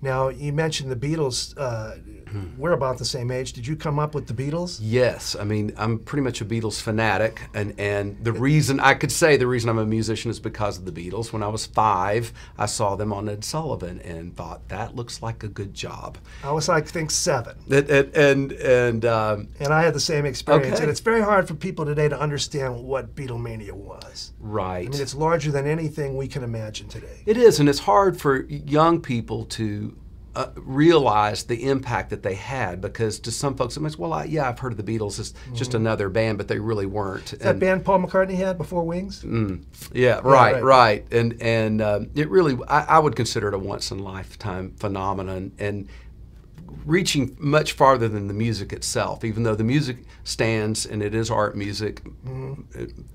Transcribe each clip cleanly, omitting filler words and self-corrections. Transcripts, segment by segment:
Now, you mentioned the Beatles. We're about the same age. Did you come up with the Beatles? Yes. I mean, I'm pretty much a Beatles fanatic, and the reason I'm a musician is because of the Beatles. When I was 5, I saw them on Ed Sullivan and thought, that looks like a good job. I was like, I think 7. And I had the same experience. Okay. And it's very hard for people today to understand what Beatlemania was. Right. I mean, it's larger than anything we can imagine today. It is, and it's hard for young people to realize the impact that they had, because to some folks it means, well, yeah, I've heard of the Beatles, it's just another band, but they really weren't. That band Paul McCartney had before Wings? Yeah, right. And it really, I would consider it a once-in-a-lifetime phenomenon, and reaching much farther than the music itself, even though the music stands and it is art music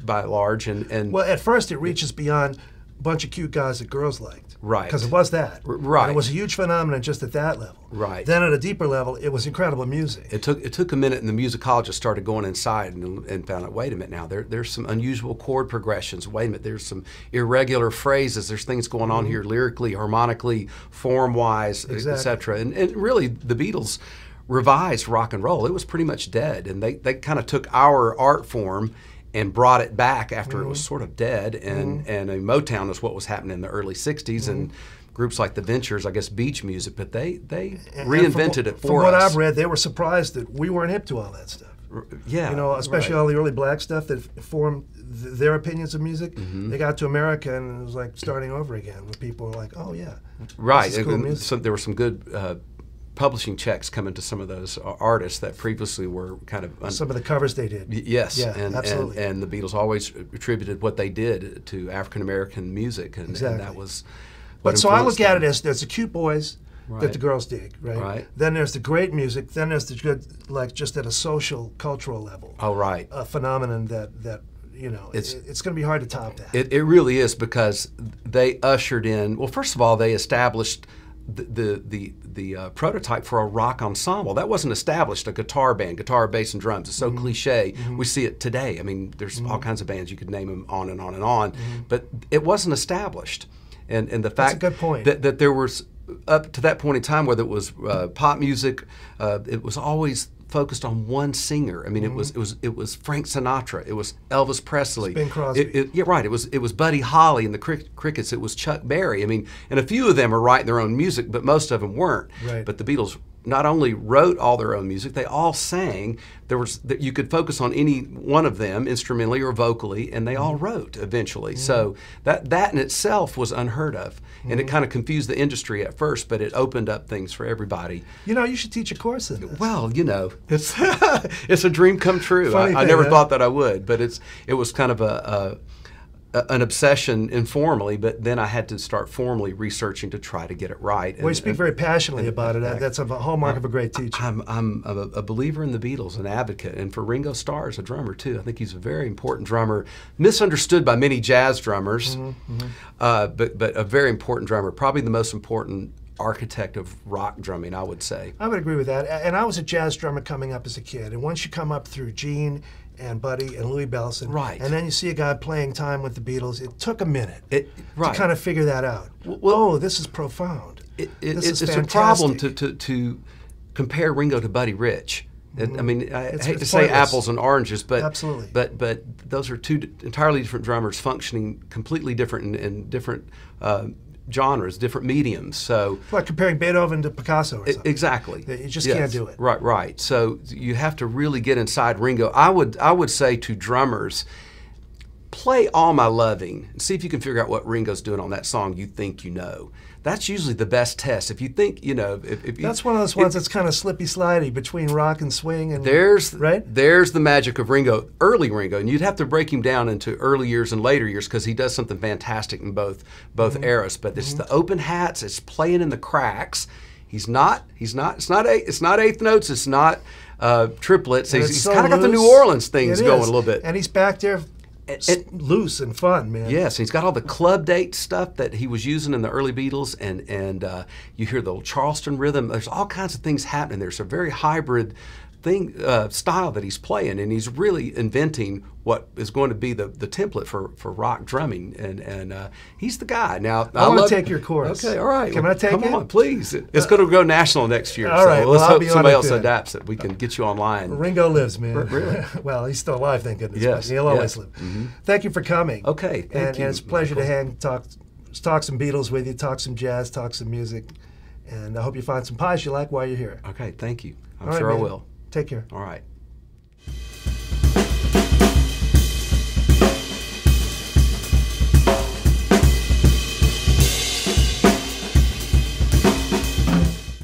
by and large. And well, at first it reaches beyond a bunch of cute guys that girls liked. Right. Because it was that. Right. And it was a huge phenomenon just at that level. Right. Then at a deeper level, it was incredible music. It took a minute, and the musicologists started going inside and found out, wait a minute now, there's some unusual chord progressions. Wait a minute, there's some irregular phrases. There's things going on here lyrically, harmonically, form-wise, Exactly. etc. And really, the Beatles revised rock and roll. It was pretty much dead, and they kind of took our art form and brought it back after it was sort of dead, and Motown is what was happening in the early 60s, and groups like the Ventures, I guess beach music, but they reinvented it for us. From what I've read, they were surprised that we weren't hip to all that stuff. Yeah. You know, especially all the early black stuff that formed their opinions of music. They got to America and it was like starting over again, where people were like, oh yeah. Right. This is cool music. So there were some good publishing checks coming to some of those artists that previously were kind of some of the covers they did. Yes, yeah, absolutely. And the Beatles always attributed what they did to African American music, and that was. But so I look at it as there's the cute boys that the girls dig, right? Right. Then there's the great music. Then there's the good, like just at a social, cultural level. Oh, right. A phenomenon that you know, it's going to be hard to top that. It really is, because they ushered in. Well, first of all, they established the prototype for a rock ensemble. That wasn't established, a guitar band, guitar, bass, and drums. It's so cliche. We see it today. I mean, there's all kinds of bands, you could name them on and on and on, but it wasn't established. And the fact That's a good point. that there was, up to that point in time, whether it was pop music, it was always focused on one singer. I mean, it was Frank Sinatra. It was Elvis Presley. Bing Crosby. Yeah, right. It was Buddy Holly and the Crickets. It was Chuck Berry. I mean, and a few of them are writing their own music, but most of them weren't. Right. But the Beatles not only wrote all their own music, they all sang. You could focus on any one of them instrumentally or vocally, and they all wrote eventually. So that in itself was unheard of, and it kind of confused the industry at first, but it opened up things for everybody. You know, you should teach a course in this. Well, you know, it's it's a dream come true. I never thought that I would, but it was kind of an obsession informally, but then I had to start formally researching to try to get it right. Well, you speak very passionately about it. That's a hallmark of a great teacher. I'm a believer in the Beatles, an advocate, and for Ringo Starr as a drummer too. I think he's a very important drummer, misunderstood by many jazz drummers, but a very important drummer, probably the most important architect of rock drumming, I would say. I would agree with that. And I was a jazz drummer coming up as a kid, and once you come up through Gene and Buddy and Louis Bellson, right, and then you see a guy playing time with the Beatles, it took a minute to right. kind of figure that out. Well, oh, this is profound. It's a problem to compare Ringo to Buddy Rich. I mean, I hate to say apples and oranges, but absolutely. But those are two entirely different drummers functioning completely different in different genres, different mediums. So, like comparing Beethoven to Picasso or something. Exactly. You just can't do it. Right. So you have to really get inside Ringo. I would say to drummers, play All My Loving and see if you can figure out what Ringo's doing on that song you think you know. That's usually the best test. If you think, you know, if you, that's one of those ones that's kind of slippy slidey between rock and swing, and there's the magic of Ringo, early Ringo, and you'd have to break him down into early years and later years because he does something fantastic in both eras. But it's the open hats, it's playing in the cracks. It's not eighth notes, it's not triplets. He's so kind of got the New Orleans things going a little bit, and he's back there. Loose and fun, man. Yes, he's got all the club date stuff that he was using in the early Beatles, and you hear the old Charleston rhythm. There's all kinds of things happening. There's a very hybrid style that he's playing, and he's really inventing what is going to be the template for rock drumming, and he's the guy. Now I want to take your course. Okay, all right. Can I take it? Come on, please. It's going to go national next year. All right. So let's I'll hope be somebody on it else then. adapts it. We can get you online. Ringo lives, man. Really? Well, he's still alive, thank goodness. Yes, But he'll always yes. live. Thank you for coming. Okay, thank you, And it's a pleasure Michael. to talk some Beatles with you, talk some jazz, talk some music. And I hope you find some pies you like while you're here. Okay, thank you. I'm All right, sure I man. will. Take care. All right.